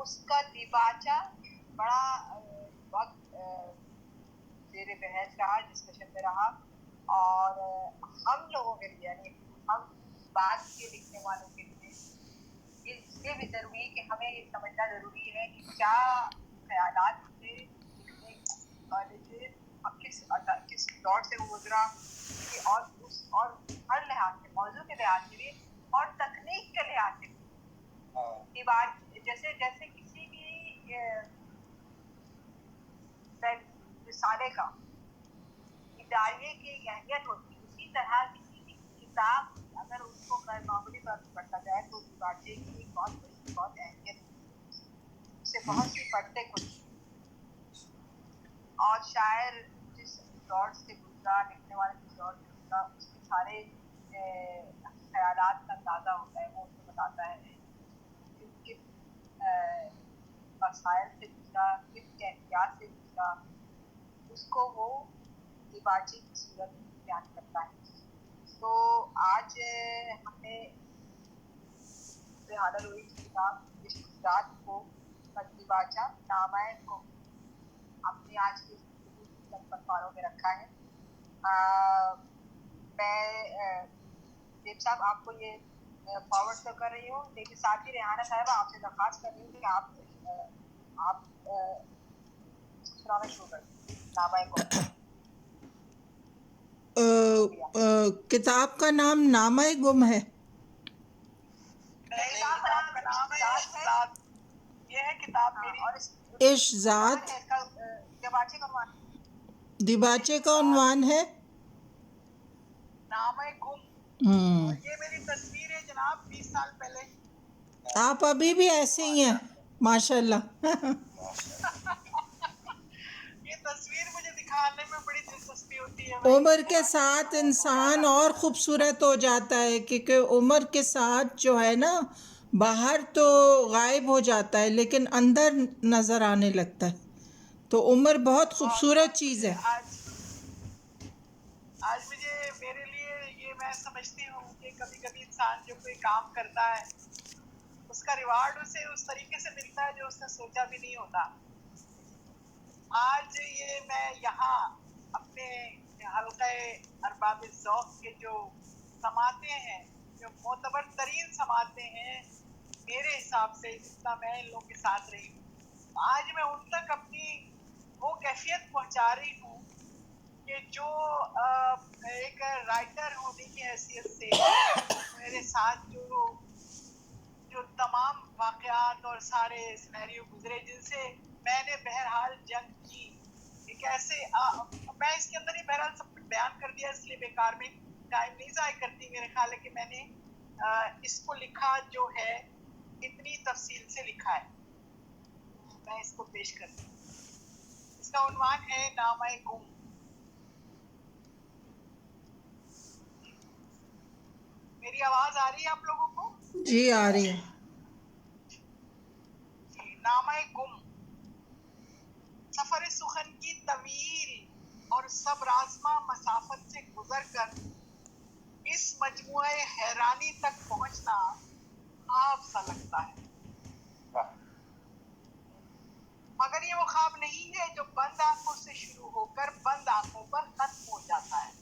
اس کا دیباچہ بڑا وقت زیر بحث رہا، ڈسکشن میں رہا، اور ہم لوگوں کے لیے یعنی ہم بعد کے لکھنے والوں کے لیے اس لیے بھی ضروری ہے کہ ہمیں یہ سمجھنا ضروری ہے کہ کیا خیالات سے لکھنے والے تھے، کس دور سے وہ گزرا، اور ہر لحاظ سے، موضوع کے لحاظ سے بھی اور تکنیک کے لحاظ سے بھی، جیسے کسی بھی رسالے کا اداریے کی ایک اہمیت ہوتی ہے، اسی طرح کسی بھی کتاب اگر اس کو غیر معمولی طور پر پڑھا جائے تو دیباچے کی ایک بہت بڑی بہت اہمیت ہوتی ہے، اس سے بہت سی پڑھتے کچھ، اور شاعر جس دور سے گزرا، لکھنے والا جس دور سے گزرا، اس کے سارے خیالات کا اندازہ ہوتا ہے، وہ اس کو بتاتا ہے کس مسائل سے گزرا، کس کیفیات سے گزرا، اس کو وہ دیباچے کی صورت میں بیان کرتا ہے۔ تو آج ہم نے حاضر ہوئی کی کتاب اشتراک کو دیباچہ نامہ کو اپنی آج کی لگ پاروں میں رکھا ہے۔ میں دیب صاحب آپ کو یہ فارورڈ تو کر رہی ہوں، لیکن ساتھ ہی ریحانہ صاحبہ آپ سے درخواست کر رہی ہوں کہ آپ سنانا شروع کر دیں نامہ کو۔ کتاب کا نام نامہ گم ہے؟ یہ ہے کتاب میری، اور عشق ذات دیباچے کا عنوان، دیباچے کا عنوان ہے نامہ گم، اور یہ میری تصویر ہے جناب 20 سال پہلے۔ آپ ابھی بھی ایسے ہی ہیں ماشاءاللہ۔ یہ تصویر مجھے دکھانے میں بڑی دلچسپی ہوتی ہے۔ عمر کے ساتھ انسان اور خوبصورت ہو جاتا ہے، کیونکہ عمر کے ساتھ جو ہے نا باہر تو غائب ہو جاتا ہے لیکن اندر نظر آنے لگتا ہے، تو عمر بہت خوبصورت چیز ہے۔ آج میرے لیے یہ میں سمجھتی ہوں کہ کبھی کبھی انسان جو کوئی کام کرتا ہے اس کا ریوارڈ اسے اس طریقے سے ملتا ہے جو اس نے سوچا بھی نہیں ہوتا۔ آج یہ میں یہاں اپنے حلقہ ارباب ذوق کے جو سماعتیں ہیں، جو معتبر ترین سماعتیں ہیں میرے حساب سے جتنا میں ان لوگوں کے ساتھ رہی ہوں، آج میں ان تک اپنی وہ کیفیت پہنچا رہی ہوں کہ جو ایک رائٹر ہونے کی حیثیت سے میرے ساتھ جو تمام واقعات اور سارے سینیریو گزرے جن سے میں نے بہرحال جنگ کی، ایک ایسے میں اس کے اندر ہی بہرحال سب کچھ بیان کر دیا، اس لیے بیکار میں ٹائم نہیں ضائع کرتی۔ میرے خیال ہے کہ میں نے اس کو لکھا جو ہے اتنی تفصیل سے لکھا ہے، میں اس کو پیش کرتی ہوں۔ اس کا عنوان ہے نامہ گم۔ میری آواز آ رہی ہے آپ لوگوں کو؟ جی آ رہی ہے۔ نامہ گم۔ سفر سخن کی طویل اور صبر آزما مسافت سے گزر کر اس مجموعہ حیرانی تک پہنچنا خواب سا لگتا ہے، مگر یہ وہ خواب نہیں ہے جو بند آنکھوں سے شروع ہو کر بند آنکھوں پر ختم ہو جاتا ہے۔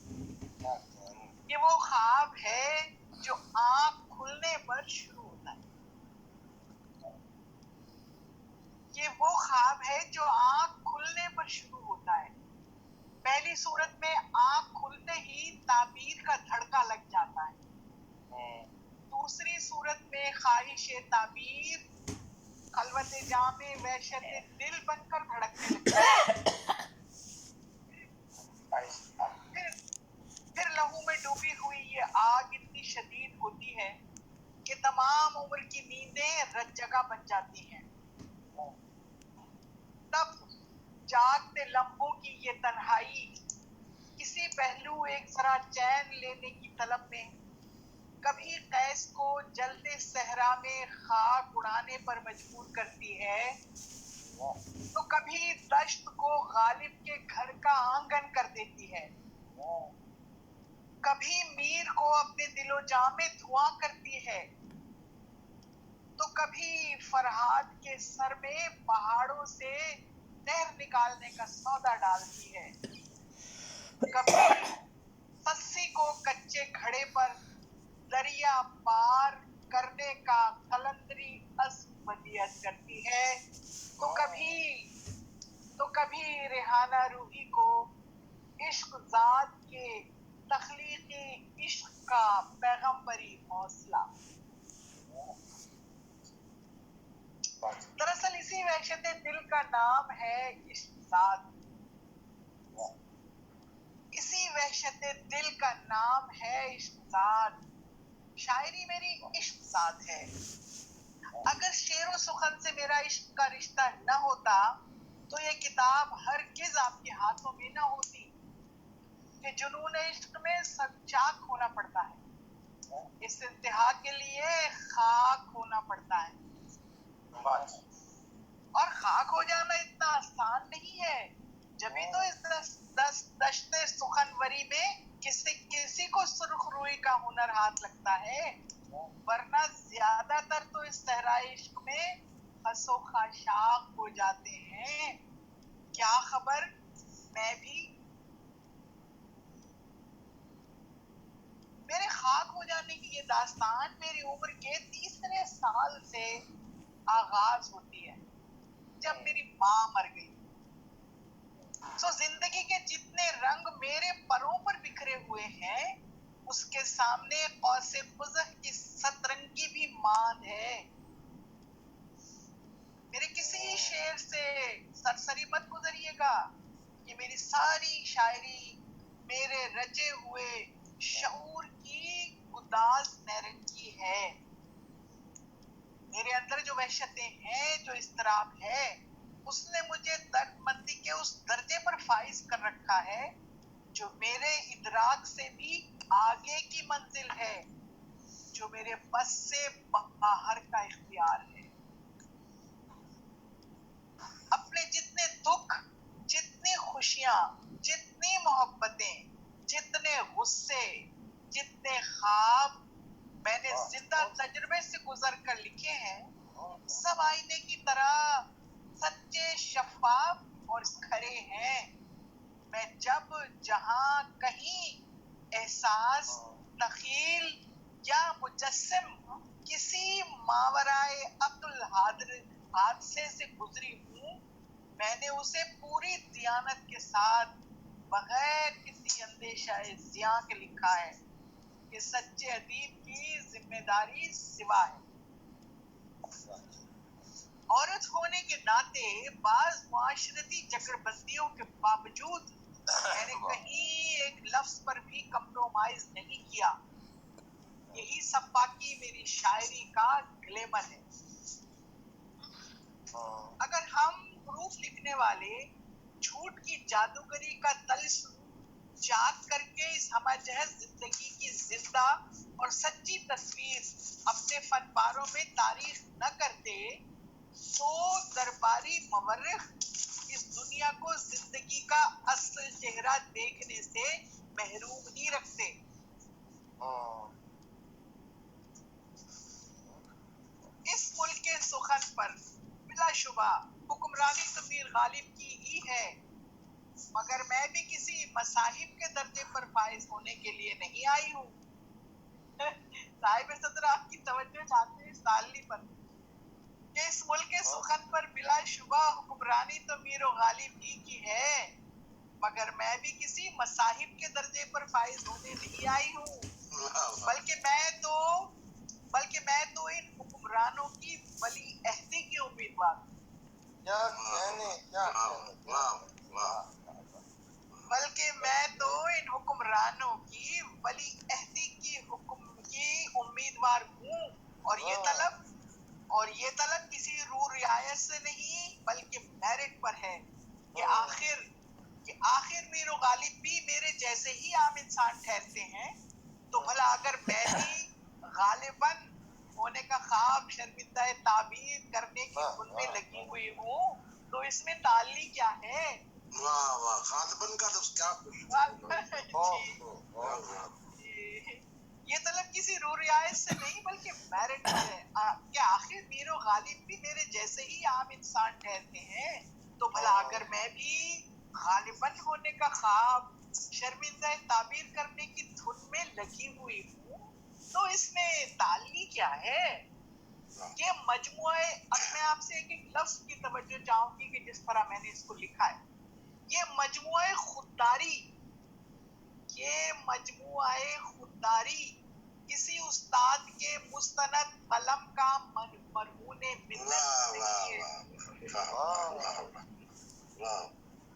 یہ وہ خواب ہے جو آنکھ کھلنے پر شروع ہوتا ہے۔ یہ وہ خواب ہے جو آنکھ کھلنے پر شروع ہوتا ہے۔ پہلی صورت میں آنکھ کھلتے ہی تعبیر کا دھڑکا لگ جاتا ہے، دوسری صورت میں خواہش تعبیر خلوت جام وحشت دل بن کر دھڑکنے لگتا ہے، پھر لہو میں ڈوبی ہوئی یہ آگ اتنی شدید ہوتی ہے کہ تمام عمر کی نیندیں رت جگہ بن جاتی ہیں۔ تب جاگتے لمحوں کی یہ تنہائی کسی پہلو ایک ذرا چین لینے کی طلب میں کبھی قیس کو جلتے صحرا میں خاک اڑانے پر مجبور کرتی ہے، تو کبھی دشت کو غالب کے گھر کا آنگن کر دیتی ہے، کبھی میر کو اپنے دل و جاں میں دھواں کرتی ہے، تو کبھی فرہاد کے سر میں پہاڑوں سے نہر نکالنے کا سودا ڈالتی ہے، کبھی سسی کو کچے گھڑے پر دریا پار کرنے کا قلندری عزم ودیعت کرتی ہے، تو کبھی ریحانہ روحی کو عشق ذات کے تخلیقی عشق کا پیغمبری حوصلہ۔ دراصل اسی وحشت دل کا نام ہے عشق ذات، اسی وحشت دل کا نام ہے عشق ذات۔ شاعری میری عشق ذات ہے۔ اگر شعر و سخن سے میرا عشق کا رشتہ نہ ہوتا تو یہ کتاب ہرگز آپ کے ہاتھوں میں نہ ہوتی، کہ جنون عشق میں سنچاک ہونا پڑتا ہے، اس انتہا کے لیے خاک ہونا پڑتا ہے، اور خاک ہو جانا اتنا آسان نہیں ہے۔ جبھی تو اس دشت سخنوری میں کسی کو سرخ روئی کا ہنر ہاتھ لگتا ہے، ورنہ زیادہ تر تو اس صحرائے عشق میں خس و خاشاک ہو جاتے ہیں۔ کیا خبر میں بھی؟ میرے خاک ہو جانے کی یہ داستان میری عمر کے 30 سال سے آغاز ہوتی ہے، جب میری ماں مر گئی۔ زندگی کے جتنے رنگ میرے پروں پر بکھرے ہوئے ہیں، اس کے سامنے قوس قزح کی سترنگی بھی ماند ہے۔ میرے کسی شعر سے سرسری مت گزریے گا، کہ میری ساری شاعری میرے رچے ہوئے شعور کی گداز نیرنگی ہے۔ میرے اندر جو وحشتیں ہیں، جو اضطراب ہے، اس نے مجھے درد مندی کے اس درجے پر فائز کر رکھا ہے جو میرے ادراک سے بھی آگے کی منزل ہے، جو میرے بس سے باہر کا اختیار ہے۔ اپنے جتنے دکھ، جتنی خوشیاں، جتنی محبتیں، جتنے غصے، جتنے خواب میں نے زندہ تجربے سے گزر کر لکھے ہیں، سب آئینے کی طرح سچے، شفاف اور کھرے ہیں۔ میں جب جہاں کہیں احساس، تخیل یا مجسم کسی ماورائے عقل حادثے سے گزری ہوں، میں نے اسے پوری دیانت کے ساتھ بغیر کسی اندیشہ زیاں کے لکھا ہے، کہ سچے ادیب کی ذمہ داری سوا ہے۔ عورت ہونے کے ناطے بعض معاشرتی جکڑ بندیوں کے باوجود میں نے کہیں ایک لفظ پر بھی کمپرومائز نہیں کیا۔ یہی سپاکی میری شاعری کا گلیمر ہے۔ اگر ہم حروف لکھنے والے جھوٹ کی جادوگری کا طلسم چاک کر کے اس ہمہ جہت زندگی کی زندہ اور سچی تصویر اپنے فن پاروں میں تاریخ نہ کرتے تو درباری مورخ اس دنیا کو زندگی کا اصل چہرہ دیکھنے سے محروم ہی رکھتے۔ اس ملک کے سخن پر بلا شبہ حکمرانی تو میر غالب کی ہی ہے، مگر میں بھی کسی مصاحب کے درجے پر فائز ہونے کے لیے نہیں آئی ہوں۔ صاحب صدر آپ کی توجہ چاہتے ہیں اس تعلی پر، کہ اس ملک کے سخن پر بلا شبہ حکمرانی تو میر غالب ہی کی ہے، مگر میں بھی کسی مصاحب کے درجے پر فائز ہونے نہیں آئی ہوں، بلکہ میں تو ان حکمرانوں کی ولی عہدی کی امیدوار ہوں۔ بلکہ میں تو ان حکمرانوں کی ولی عہدی کی امیدوار ہوں، اور یہ طلب کسی رو رعایت سے نہیں بلکہ میرٹ پر ہے، کہ آخر میر غالب بھی میرے جیسے ہی عام انسان ٹھہرتے ہیں، تو بھلا اگر میں بھی غالباً ہونے کا خواب شرمندہ تعبیر کرنے کی خود میں لگی ہوئی ہوں، تو اس میں تعلی کیا ہے؟ غالباً کا لفظ کیا یہ طلب کسی رو رعایت سے نہیں بلکہ میرٹ ہے کہ آخر میر و غالب بھی میرے جیسے ہی عام انسان ٹھہرتے ہیں، تو بھلا اگر میں بھی غالباً ہونے کا خواب شرمندہ تعبیر کرنے کی دھن میں لگی ہوئی ہوں، تو اس میں تعلی کیا ہے؟ یہ مجموعہ، اب میں آپ سے ایک لفظ کی توجہ چاہوں گی کہ جس طرح میں نے اس کو لکھا ہے، یہ مجموعہ خودداری، یہ مجموعہ خودداری کسی استاد کے مستند قلم کا مرہون منت نہیں ہے۔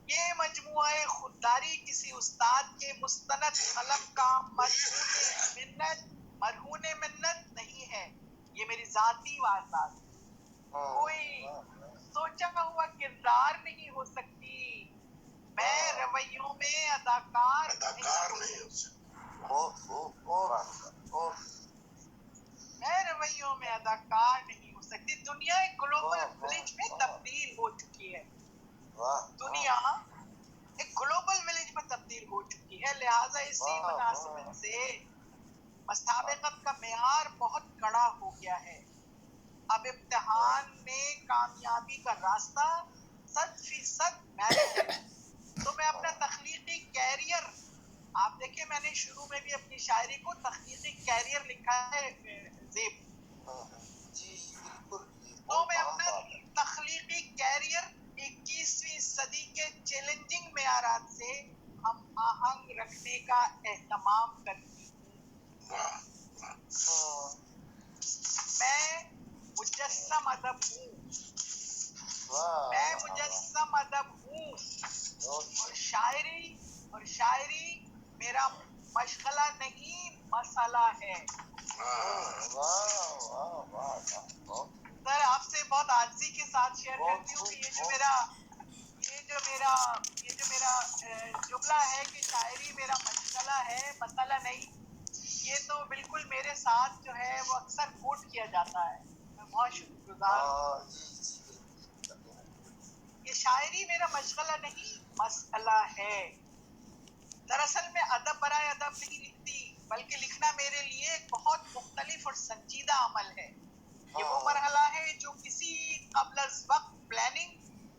یہ مجموعہ خودداری کسی استاد کے مستند قلم کا مرہون منت نہیں ہے، یہ میری ذاتی واردات ہے، کوئی سوچا ہوا کردار نہیں ہو سکتی، میں رویوں میں اداکار نہیں ہو سکتی، میں رویوں میں اداکار نہیں ہو سکتی۔ دنیا ایک گلوبل ولیج میں تبدیل ہو چکی ہے، دنیا ایک گلوبل ولیج میں تبدیل ہو چکی ہے، لہٰذا اسی مناسبت سے مسابقت کا معیار بہت کڑا ہو گیا ہے۔ اب امتحان میں کامیابی کا راستہ 100% میرٹ ہے، تو میں اپنا تخلیقی کیریئر، آپ دیکھیں میں نے شروع میں بھی اپنی شاعری کو تخلیقی کیریئر لکھا ہے زیب، تو میں اپنا تخلیقی کیریئر 21ویں صدی کے چیلنجنگ معیارات سے ہم آہنگ رکھنے کا اہتمام کرتی ہوں۔ میں مجسم ادب ہوں، میں مجسم ادب ہوں، اور شاعری میرا مشغلہ نہیں مسئلہ ہے۔ سر آپ سے بہت عاجزی کے ساتھ شیئر کرتی ہوں کہ یہ جو میرا جملہ ہے کہ شاعری میرا مشغلہ ہے مسئلہ نہیں، یہ تو بالکل میرے ساتھ جو ہے وہ اکثر کوٹ کیا جاتا ہے، میں بہت شکر گزار ہوں۔ یہ شاعری میرا مشغلہ نہیں مسئلہ ہے۔ دراصل میں ادب برائے ادب نہیں لکھتی، بلکہ لکھنا میرے لیے ایک بہت مختلف اور سنجیدہ عمل ہے۔ یہ وہ مرحلہ ہے جو کسی قبل از وقت پلاننگ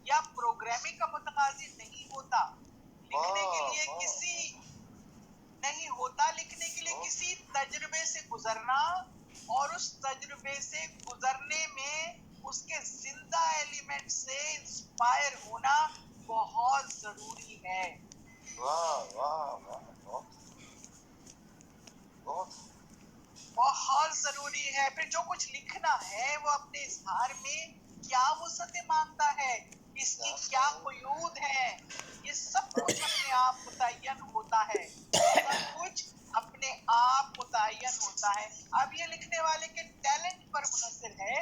یا پروگرامنگ کا متقاضی نہیں ہوتا۔ لکھنے کے لیے کسی تجربے سے گزرنا اور اس تجربے سے گزرنے میں اس کے زندہ ایلیمنٹ سے انسپائر ہونا بہت ضروری ہے۔ بہت ضروری ہے۔ پھر جو کچھ لکھنا ہے وہ اپنے اظہار میں کیا وسعت مانگتا ہے، اس کی کیا قیود ہے، یہ سب کچھ اپنے آپ متعین ہوتا ہے، سب کچھ اپنے آپ متعین ہوتا ہے۔ اب یہ لکھنے والے کے ٹیلنٹ پر منحصر ہے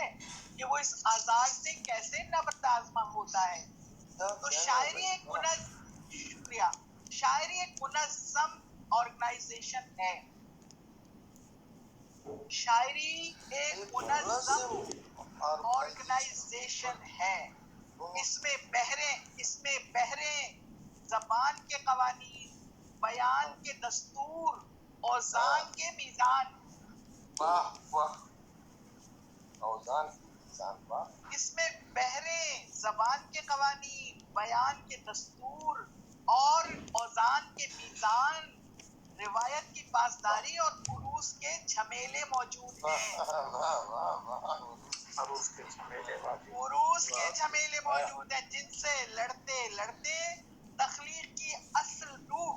کہ وہ اس آزاد سے کیسے نبرد آزما ہوتا ہے۔ تو شاعری ایک منظم آرگنائزیشن ہے، شاعری ایک منظم آرگنائزیشن ہے۔ اس میں بحریں زبان کے قوانین، بیان کے دستور، اوزان کے میزان، اس میں بحریں زبان کے قوانین، بیان کے دستور اور اوزان کے میزان، روایت کی پاسداری اور عروض کے جھمیلے موجود ہیں۔ عروض کے جھمیلے موجود ہیں جن سے لڑتے لڑتے تخلیق کی اصل روح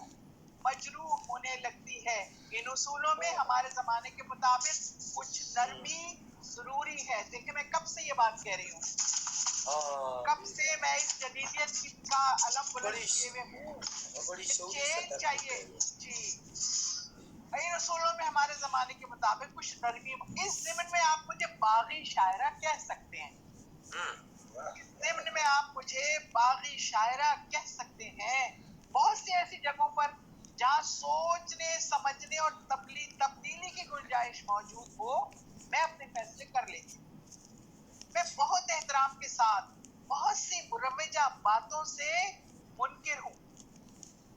مجروح ہونے لگتی ہے۔ ان اصولوں میں ہمارے زمانے کے مطابق کچھ نرمی ضروری ہے۔ دیکھیں میں کب سے یہ بات کہہ رہی ہوں، کب سے میں اس جدیدیت کا علم بلند کیے ہوئے ہوں، چینج چاہیے جی۔ ان اصولوں میں ہمارے زمانے کے مطابق کچھ نرمی، اس ضمن میں آپ مجھے باغی شاعرہ کہہ سکتے ہیں، اس ضمن میں آپ مجھے باغی شاعرہ کہہ سکتے ہیں۔ بہت سی ایسی جگہوں پر جہاں سوچنے سمجھنے اور تبدیلی کی گنجائش موجود ہو، میں اپنے فیصلے کر لیتی ہوں۔ میں بہت احترام کے ساتھ بہت سی مروجہ باتوں سے منکر ہوں،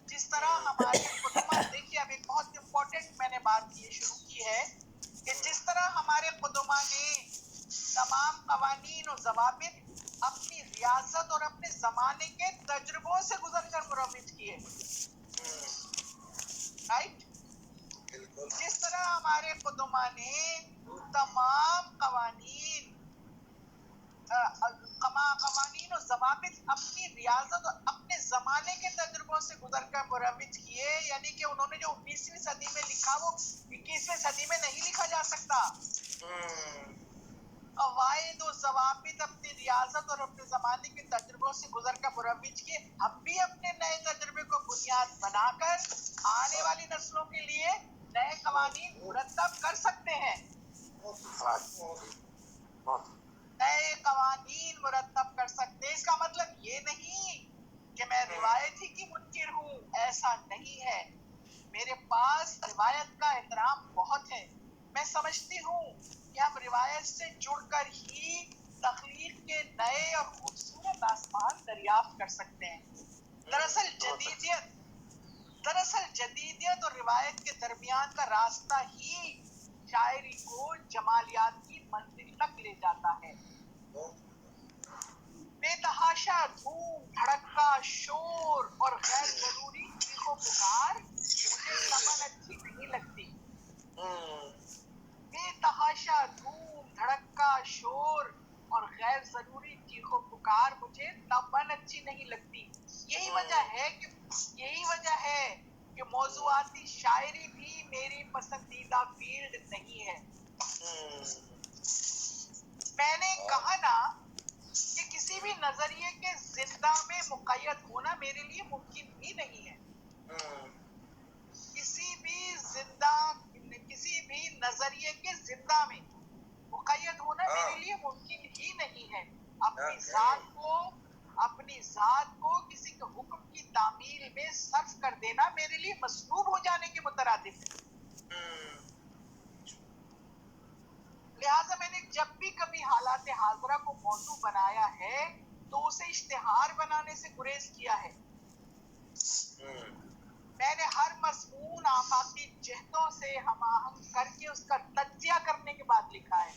جس طرح ہمارے خدمت، دیکھیے اب ایک بہت بہت امپورٹنٹ میں نے بات یہ شروع کی ہے کہ جس طرح ہمارے قدماء نے تمام قوانین و ضوابط اپنی ریاست اور اپنے زمانے کے تجربوں سے گزر کر مروج کیے، رائٹ؟ جس طرح ہمارے قدماء نے تمام قوانین و ضوابط اپنی ریاست اور اپنے زمانے کے تجربوں سے گزر کر مروج کیے، یعنی کہ انہوں نے جو 19ویں صدی میں لکھا وہ 21ویں صدی میں نہیں لکھا جا سکتا۔ قواعد و ضوابط اپنی ریاست اور اپنے زمانے کے تجربوں سے گزر کر مروج کیے، ہم بھی اپنے نئے تجربے کو بنیاد بنا کر آنے والی نسلوں کے لیے نئے قوانین مرتب کر سکتے ہیں، نئے قوانین مرتب کر سکتے ہیں۔ اس کا مطلب یہ نہیں کہ میں روایت ہی کی منکر ہوں، ایسا نہیں ہے۔ میرے پاس روایت کا احترام بہت ہے، میں سمجھتی ہوں کہ ہم روایت سے جڑ کر ہی تخلیق کے نئے اور خوبصورت آسمان دریافت کر سکتے ہیں۔ دراصل جدیدیت اور روایت کے درمیان کا راستہ ہی شاعری کو جمالیات کی منزل تک لے جاتا ہے۔ بے تحاشا دھوم دھڑکا شور اور غیر ضروری چیخ و پکار مجھے سمن اچھی نہیں لگتی۔ بے تحاشا دھوم دھڑکا شور اور غیر ضروری چیخ و پکار مجھے تمن اچھی نہیں لگتی۔ یہی وجہ ہے کہ موضوعاتی شاعری بھی میری پسندیدہ فیلڈ نہیں ہے۔ میں نے کہا نا کہ کسی بھی نظریے کے زندہ میں مقید ہونا میرے لیے ممکن ہی نہیں ہے۔ کسی بھی نظریے کے زندہ میں مقید ہونا میرے لیے ممکن ہی نہیں ہے۔ اپنی ذات کو کسی کے حکم کی تعمیل میں صرف کر دینا میرے لیے مسلوب ہو جانے کے مترادف ہے۔ لہٰذا میں نے جب بھی کبھی حالات حاضرہ کو موضوع بنایا ہے تو اسے اشتہار بنانے سے گریز کیا ہے۔ میں نے ہر مضمون آفاقی جہتوں سے ہم آہنگ کر کے اس کا تجزیہ کرنے کے بعد لکھا ہے۔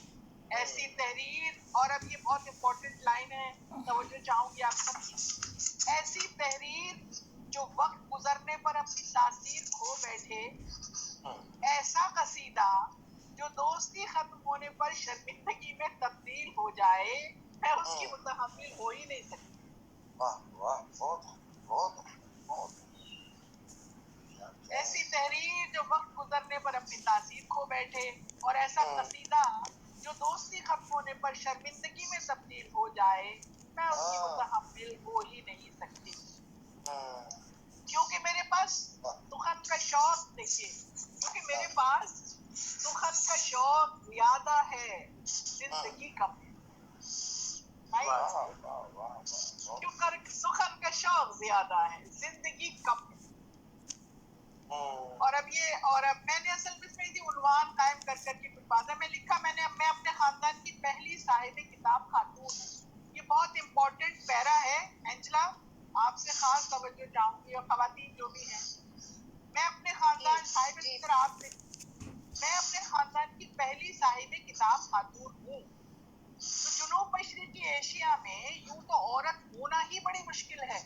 ایسی تحریر، اور اب یہ بہت امپورٹنٹ لائن ہے، توجہ چاہوں گی آپ سب، ایسی تحریر جو وقت گزرنے پر اپنی تاثیر کھو بیٹھے، ایسا قصیدہ جو دوستی ختم ہونے پر شرمندگی میں تبدیل ہو جائے، میں اس کی متحمل ہو ہی نہیں سکتی۔ ایسی تحریر جو وقت گزرنے پر اپنی تاثیر کھو بیٹھے اور ایسا قصیدہ جو دوستی ختم ہونے پر شرمندگی میں تبدیل ہو جائے، میں اس کی متحمل ہو ہی نہیں سکتی۔ کیونکہ میرے پاس سخن کا شوق، دیکھیے، کیونکہ میرے پاس سخن کا شوق زیادہ ہے، زندگی کم ہے۔ کیونکہ سخن کا شوق زیادہ ہے، زندگی کم ہے۔ اور اب میں نے اصل میں اس میں عنوان قائم کر کے کچھ باتیں میں لکھا، میں اپنے خاندان کی پہلی صاحب کتاب خاتون ہوں۔ یہ بہت امپورٹنٹ پیرا ہے۔ اینجلا، آپ سے خاص توجہ چاہوں گی، اور خواتین جو بھی ہیں، میں اپنے خاندان میں اپنے خاندان کی پہلی صاحب کتاب خاتون ہوں۔ تو جنوب مشرقی ایشیا میں یوں تو عورت ہونا ہی بڑی مشکل ہے۔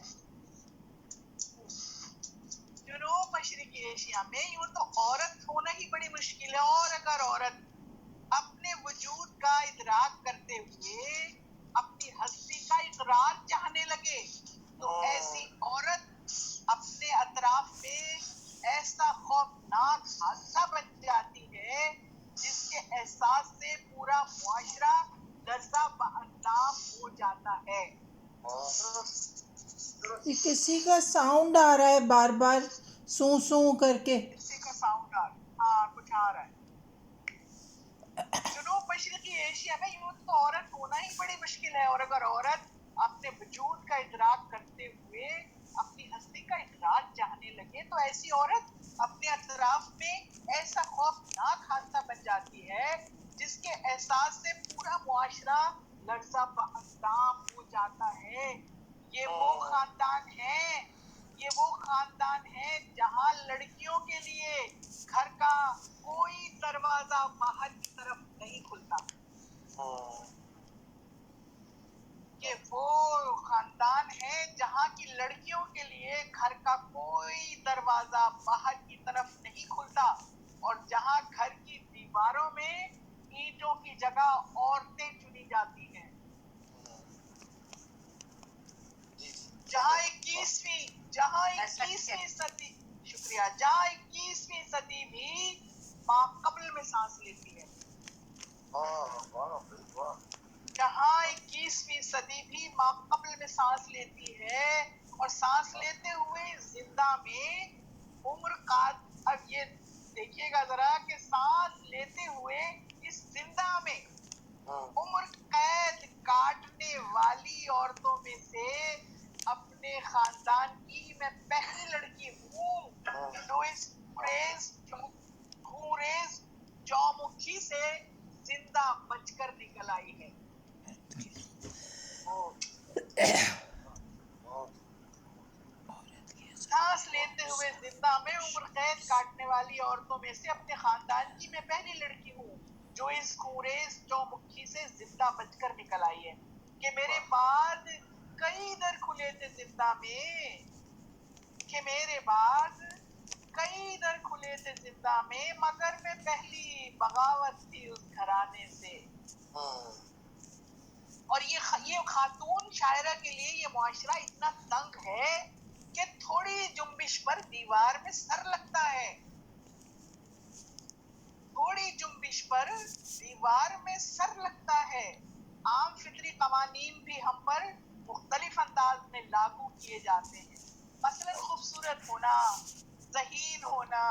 جنوب مشرقی ایشیا میں یوں تو عورت ہونا ہی بڑی مشکل ہے، اور اگر عورت اپنے وجود کا ادراک کرتے ہوئے اپنی ہستی کا اقرار چاہنے لگے تو ایسی عورت اپنے اطراف میں ایسا خوفناک حادثہ بن جاتی ہے جس کے احساس سے پورا معاشرہ لرزہ باندام ہو جاتا ہے۔ یہ کسی کا ساؤنڈ آ رہا ہے بار بار سوں سوں کر کے۔ کسی کا ساؤنڈ آ رہا ہے، ہاں کچھ آ رہا ہے۔ جنوب مشرقی ایشیا میں یوں تو عورت ہونا ہی بڑی مشکل ہے، اور اگر عورت اپنے وجود کا ادراک کرتے ہوئے اپنی ہستی کا اقرار چاہنے لگے تو ایسی عورت اپنے اطراف میں ایسا خوفناک حادثہ بن جاتی ہے جس کے احساس سے پورا معاشرہ لرزہ باندام ہو جاتا ہے۔ یہ وہ خاندان ہیں یہ وہ خاندان ہے جہاں لڑکیوں کے لیے گھر کا کوئی دروازہ باہر کی طرف نہیں کھلتا. یہ وہ خاندان ہے جہاں کی لڑکیوں کے لیے گھر کا کوئی دروازہ باہر کی طرف نہیں کھلتا اور جہاں گھر کی دیواروں میں اینٹوں کی جگہ عورتیں چنی جاتی ہیں. جہاں 21ویں صدی شکریہ جہاں 21ویں صدی بھی ماں قبل میں سانس لیتی ہے. جہاں 21ویں صدی بھی ماں قبل میں سانس لیتی ہے اور سانس لیتے ہوئے زندہ میں عمر قاد. اب یہ دیکھیے گا ذرا کہ سانس لیتے ہوئے اس زندہ میں عمر قید کاٹنے والی عورتوں میں سے اپنے خاندان کی میں پہلی لڑکی ہوں جو اس خوریز جومکھی سے زندہ بچ کر نکل آئی ہے. سانس لیتے ہوئے زندہ میں عمر قید کاٹنے والی عورتوں میں سے اپنے خاندان کی میں پہلی لڑکی ہوں جو اس خوریز چومکھی سے زندہ بچ کر نکل آئی ہے. کہ میرے بعد کئی در کھلے تھے زندہ میں کہ میرے بعد کئی در کھلے تھے زندہ میں مگر میں پہلی بغاوت تھی اس گھرانے سے. اور یہ خاتون شاعرہ کے لیے یہ معاشرہ اتنا تنگ ہے کہ تھوڑی جنبش پر دیوار میں سر لگتا ہے. تھوڑی جنبش پر دیوار میں سر لگتا ہے. عام فطری قوانین بھی ہم پر مختلف انداز میں لاگو کیے جاتے ہیں. مثلا خوبصورت ہونا، ذہین ہونا،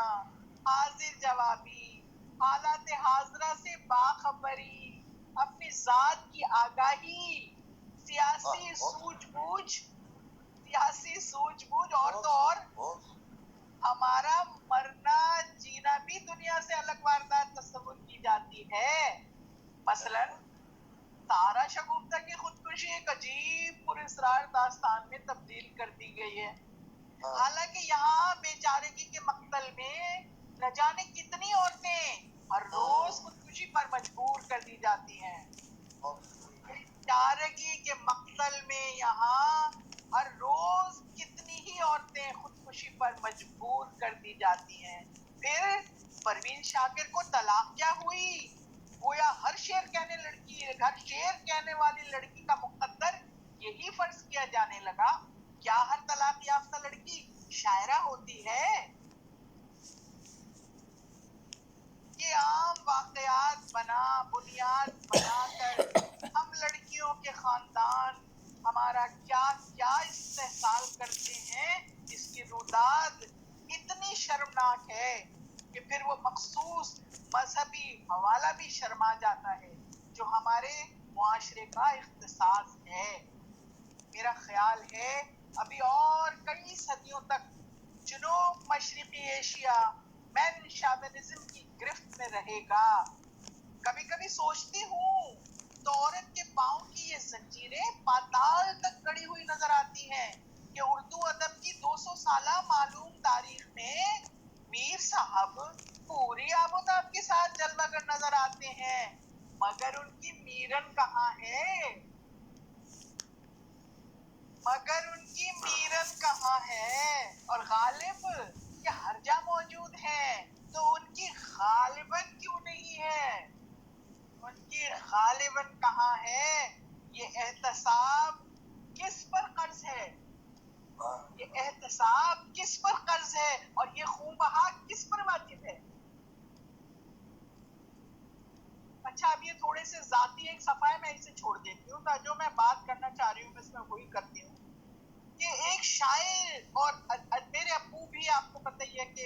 حاضر جوابی، حالات حاضرہ سے باخبری، اپنی ذات کی آگاہی، سیاسی سوجھ بوجھ اور تو اور ہمارا مرنا جینا بھی دنیا سے الگ واردات تصور کی جاتی ہے. مثلا تارا شگفتہ کی خودکشی ایک عجیب پراسرار داستان میں تبدیل کر دی گئی ہے. حالانکہ یہاں بیچارگی کے مقتل میں نہ جانے کتنی عورتیں ہر روز خودکشی پر مجبور کر دی جاتی ہیں. بیچارگی کے مقتل میں یہاں ہر روز کتنی ہی عورتیں خودکشی پر مجبور کر دی جاتی ہیں. پھر پروین شاکر کو طلاق کیا ہوئی؟ گویا ہر شعر کہنے والی لڑکی کا مقدر یہی فرض کیا جانے لگا. کیا ہر طلاق یافتہ لڑکی شاعرہ ہوتی ہے؟ یہ عام واقعات بنیاد بنا کر ہم لڑکیوں کے خاندان ہمارا کیا کیا استحصال کرتے ہیں، اس کی روداد اتنی شرمناک ہے کہ پھر وہ مخصوص مذہبی حوالہ بھی شرما جاتا ہے جو ہمارے معاشرے کا اختصاص ہے. میرا خیال ہے ابھی اور کئی صدیوں تک جنوب مشرقی ایشیا مین شاونزم کی گرفت میں رہے گا. کبھی کبھی سوچتی ہوں تو عورت کے پاؤں کی یہ زنجیریں پاتال تک گڑی ہوئی نظر آتی ہیں کہ اردو ادب کی 200 سالہ معلوم تاریخ میں میر صاحب پوری آبوداب کے ساتھ جلوہ گر نظر آتے ہیں مگر ان کی میرن کہاں ہے؟ اور غالب یہ ہر جا موجود ہیں تو ان کی غالباً کیوں نہیں ہے؟ ان کی غالباً کہاں ہے؟ یہ احتساب کس پر قرض ہے؟ یہ احتساب کس پر قرض ہے اور یہ خون بہا کس پر واجب ہے؟ اچھا اب یہ تھوڑے سے ذاتی ایک صفحہ ہے، میں اسے چھوڑ دیتی ہوں. جو میں بات کرنا چاہ رہی ہوں میں وہی کرتی ہوں کہ ایک شاعر اور میرے ابو بھی آپ کو پتہ ہی ہے کہ